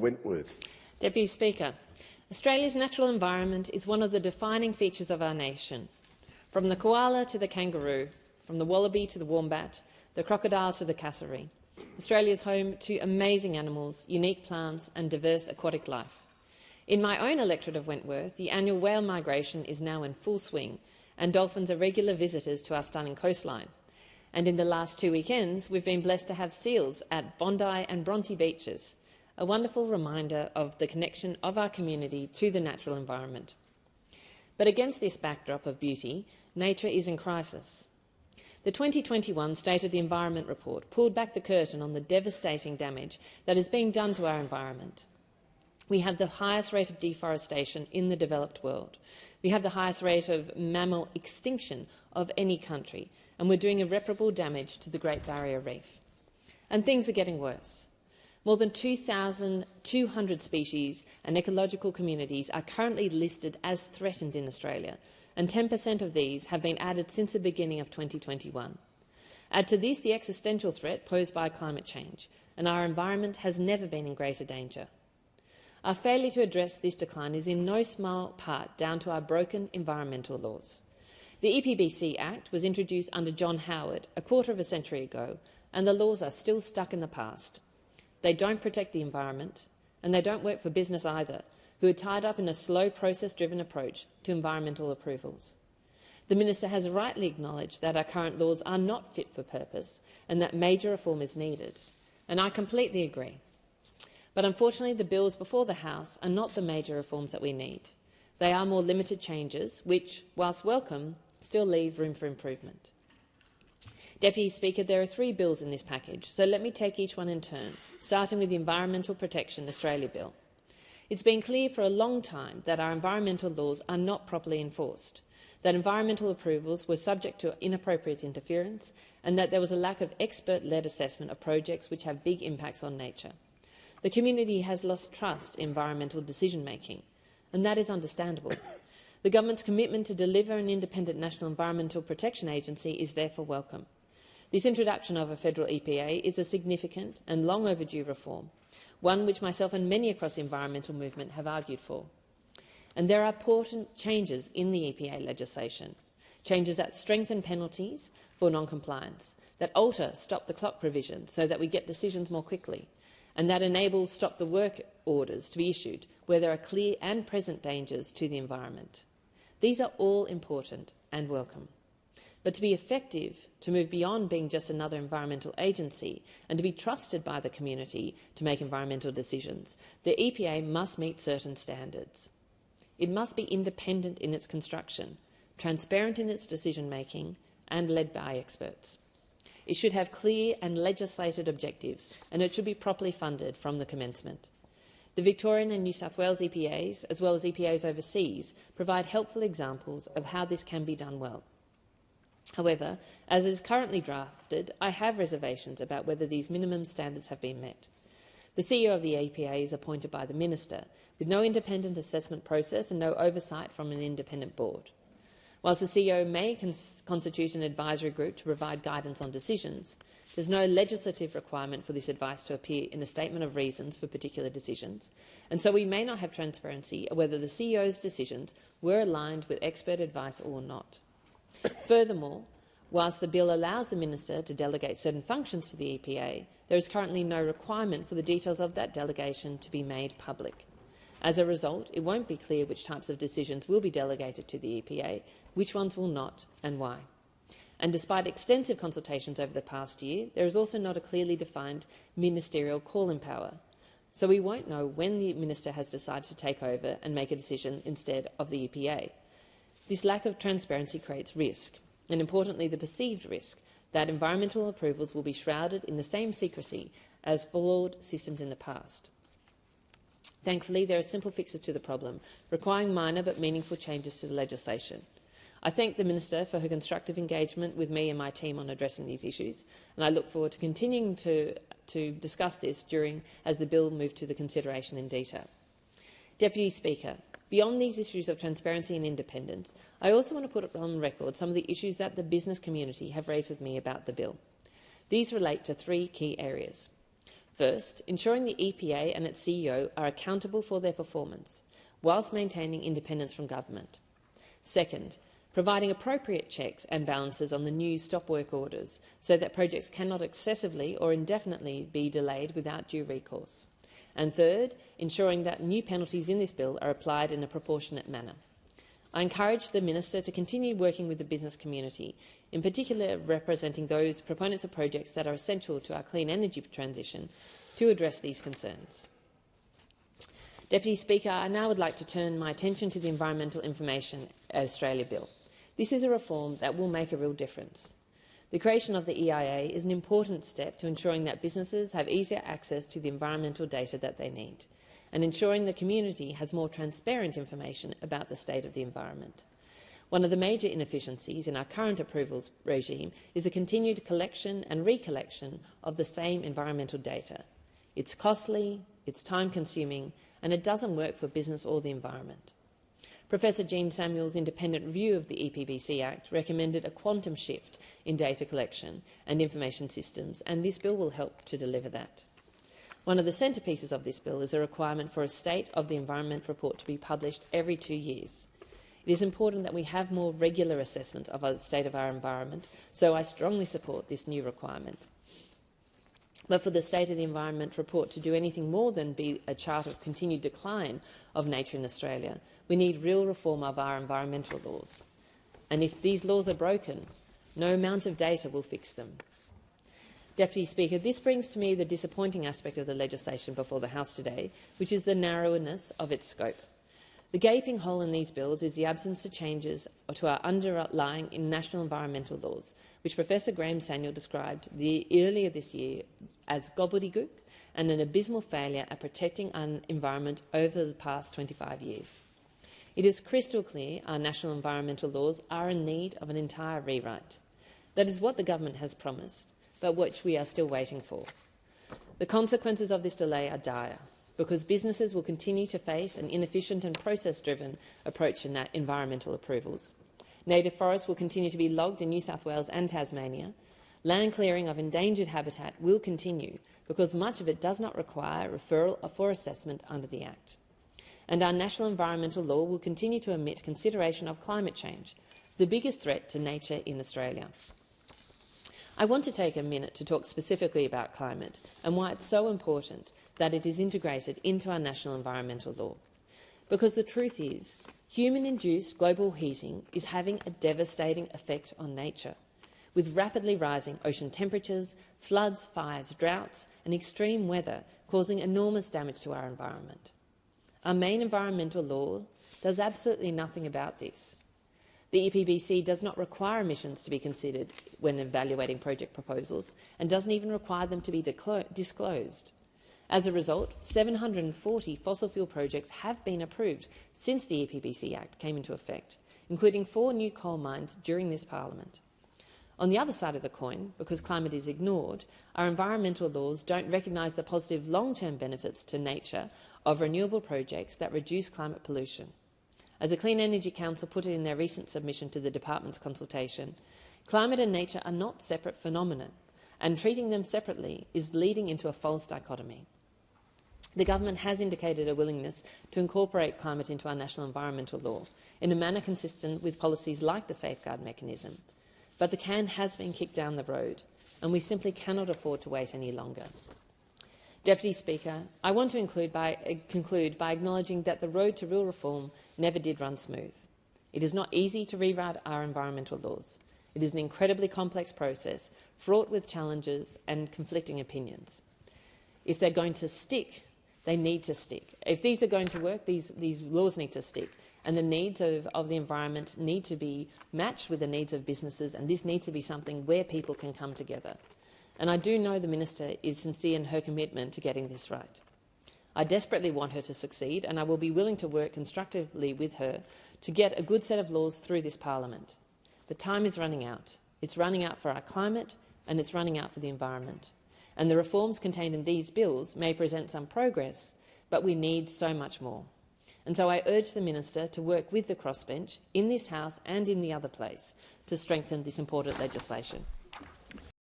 Wentworth. Deputy Speaker, Australia's natural environment is one of the defining features of our nation. From the koala to the kangaroo, from the wallaby to the wombat, the crocodile to the cassowary, Australia is home to amazing animals, unique plants and diverse aquatic life. In my own electorate of Wentworth, the annual whale migration is now in full swing, and dolphins are regular visitors to our stunning coastline. And in the last 2 weekends, we've been blessed to have seals at Bondi and Bronte beaches, a wonderful reminder of the connection of our community to the natural environment. But against this backdrop of beauty, nature is in crisis. The 2021 State of the Environment report pulled back the curtain on the devastating damage that is being done to our environment. We have the highest rate of deforestation in the developed world. We have the highest rate of mammal extinction of any country, and we're doing irreparable damage to the Great Barrier Reef. And things are getting worse. More than 2,200 species and ecological communities are currently listed as threatened in Australia, and 10% of these have been added since the beginning of 2021. Add to this the existential threat posed by climate change, and our environment has never been in greater danger. Our failure to address this decline is in no small part down to our broken environmental laws. The EPBC Act was introduced under John Howard a quarter of a century ago, and the laws are still stuck in the past. They don't protect the environment, and they don't work for business either, who are tied up in a slow process-driven approach to environmental approvals. The Minister has rightly acknowledged that our current laws are not fit for purpose and that major reform is needed, and I completely agree. But unfortunately, the bills before the House are not the major reforms that we need. They are more limited changes, which, whilst welcome, still leave room for improvement. Deputy Speaker, there are 3 bills in this package, so let me take each one in turn, starting with the Environmental Protection Australia Bill. It's been clear for a long time that our environmental laws are not properly enforced, that environmental approvals were subject to inappropriate interference, and that there was a lack of expert-led assessment of projects which have big impacts on nature. The community has lost trust in environmental decision-making, and that is understandable. The government's commitment to deliver an independent National Environmental Protection Agency is therefore welcome. This introduction of a federal EPA is a significant and long overdue reform, one which myself and many across the environmental movement have argued for. And there are important changes in the EPA legislation, changes that strengthen penalties for non-compliance, that alter stop-the-clock provisions so that we get decisions more quickly, and that enable stop-the-work orders to be issued where there are clear and present dangers to the environment. These are all important and welcome. But to be effective, to move beyond being just another environmental agency and to be trusted by the community to make environmental decisions, the EPA must meet certain standards. It must be independent in its construction, transparent in its decision-making and led by experts. It should have clear and legislated objectives, and it should be properly funded from the commencement. The Victorian and New South Wales EPAs, as well as EPAs overseas, provide helpful examples of how this can be done well. However, as is currently drafted, I have reservations about whether these minimum standards have been met. The CEO of the EPA is appointed by the Minister, with no independent assessment process and no oversight from an independent board. Whilst the CEO may constitute an advisory group to provide guidance on decisions, there's no legislative requirement for this advice to appear in a statement of reasons for particular decisions, and so we may not have transparency of whether the CEO's decisions were aligned with expert advice or not. Furthermore, whilst the bill allows the Minister to delegate certain functions to the EPA, there is currently no requirement for the details of that delegation to be made public. As a result, it won't be clear which types of decisions will be delegated to the EPA, which ones will not, and why. And despite extensive consultations over the past year, there is also not a clearly defined ministerial call-in power. So we won't know when the Minister has decided to take over and make a decision instead of the EPA. This lack of transparency creates risk, and importantly the perceived risk, that environmental approvals will be shrouded in the same secrecy as flawed systems in the past. Thankfully, there are simple fixes to the problem, requiring minor but meaningful changes to the legislation. I thank the Minister for her constructive engagement with me and my team on addressing these issues, and I look forward to continuing to discuss this as the bill moves to the consideration in detail. Deputy Speaker, beyond these issues of transparency and independence, I also want to put on record some of the issues that the business community have raised with me about the bill. These relate to 3 key areas. First, ensuring the EPA and its CEO are accountable for their performance, whilst maintaining independence from government. Second, providing appropriate checks and balances on the new stop work orders so that projects cannot excessively or indefinitely be delayed without due recourse. And third, ensuring that new penalties in this bill are applied in a proportionate manner. I encourage the Minister to continue working with the business community, in particular representing those proponents of projects that are essential to our clean energy transition, to address these concerns. Deputy Speaker, I now would like to turn my attention to the Environmental Information Australia Bill. This is a reform that will make a real difference. The creation of the EIA is an important step to ensuring that businesses have easier access to the environmental data that they need, and ensuring the community has more transparent information about the state of the environment. One of the major inefficiencies in our current approvals regime is the continued collection and recollection of the same environmental data. It's costly, it's time-consuming, and it doesn't work for business or the environment. Professor Jean Samuel's independent review of the EPBC Act recommended a quantum shift in data collection and information systems, and this bill will help to deliver that. One of the centrepieces of this bill is a requirement for a State of the Environment report to be published every 2 years. It is important that we have more regular assessments of the state of our environment, so I strongly support this new requirement. But for the State of the Environment report to do anything more than be a chart of continued decline of nature in Australia, we need real reform of our environmental laws. And if these laws are broken, no amount of data will fix them. Deputy Speaker, this brings to me the disappointing aspect of the legislation before the House today, which is the narrowness of its scope. The gaping hole in these bills is the absence of changes to our underlying national environmental laws, which Professor Graham Samuel described earlier this year as gobbledygook and an abysmal failure at protecting our environment over the past 25 years. It is crystal clear our national environmental laws are in need of an entire rewrite. That is what the government has promised, but which we are still waiting for. The consequences of this delay are dire, because businesses will continue to face an inefficient and process-driven approach to environmental approvals. Native forests will continue to be logged in New South Wales and Tasmania. Land clearing of endangered habitat will continue because much of it does not require referral for assessment under the Act. And our national environmental law will continue to omit consideration of climate change, the biggest threat to nature in Australia. I want to take a minute to talk specifically about climate and why it's so important that it is integrated into our national environmental law. Because the truth is, human-induced global heating is having a devastating effect on nature, with rapidly rising ocean temperatures, floods, fires, droughts and extreme weather causing enormous damage to our environment. Our main environmental law does absolutely nothing about this. The EPBC does not require emissions to be considered when evaluating project proposals and doesn't even require them to be disclosed. As a result, 740 fossil fuel projects have been approved since the EPBC Act came into effect, including 4 new coal mines during this parliament. On the other side of the coin, because climate is ignored, our environmental laws don't recognise the positive long-term benefits to nature of renewable projects that reduce climate pollution. As the Clean Energy Council put it in their recent submission to the Department's consultation, climate and nature are not separate phenomena, and treating them separately is leading into a false dichotomy. The government has indicated a willingness to incorporate climate into our national environmental law in a manner consistent with policies like the Safeguard Mechanism. But the can has been kicked down the road, and we simply cannot afford to wait any longer. Deputy Speaker, I want to conclude by acknowledging that the road to real reform never did run smooth. It is not easy to rewrite our environmental laws. It is an incredibly complex process, fraught with challenges and conflicting opinions. If they're going to stick, they need to stick. If these are going to work, these laws need to stick. And the needs of the environment need to be matched with the needs of businesses, and this needs to be something where people can come together. And I do know the Minister is sincere in her commitment to getting this right. I desperately want her to succeed, and I will be willing to work constructively with her to get a good set of laws through this Parliament. The time is running out. It's running out for our climate, and it's running out for the environment. And the reforms contained in these bills may present some progress, but we need so much more. And so I urge the Minister to work with the crossbench in this House and in the other place to strengthen this important legislation.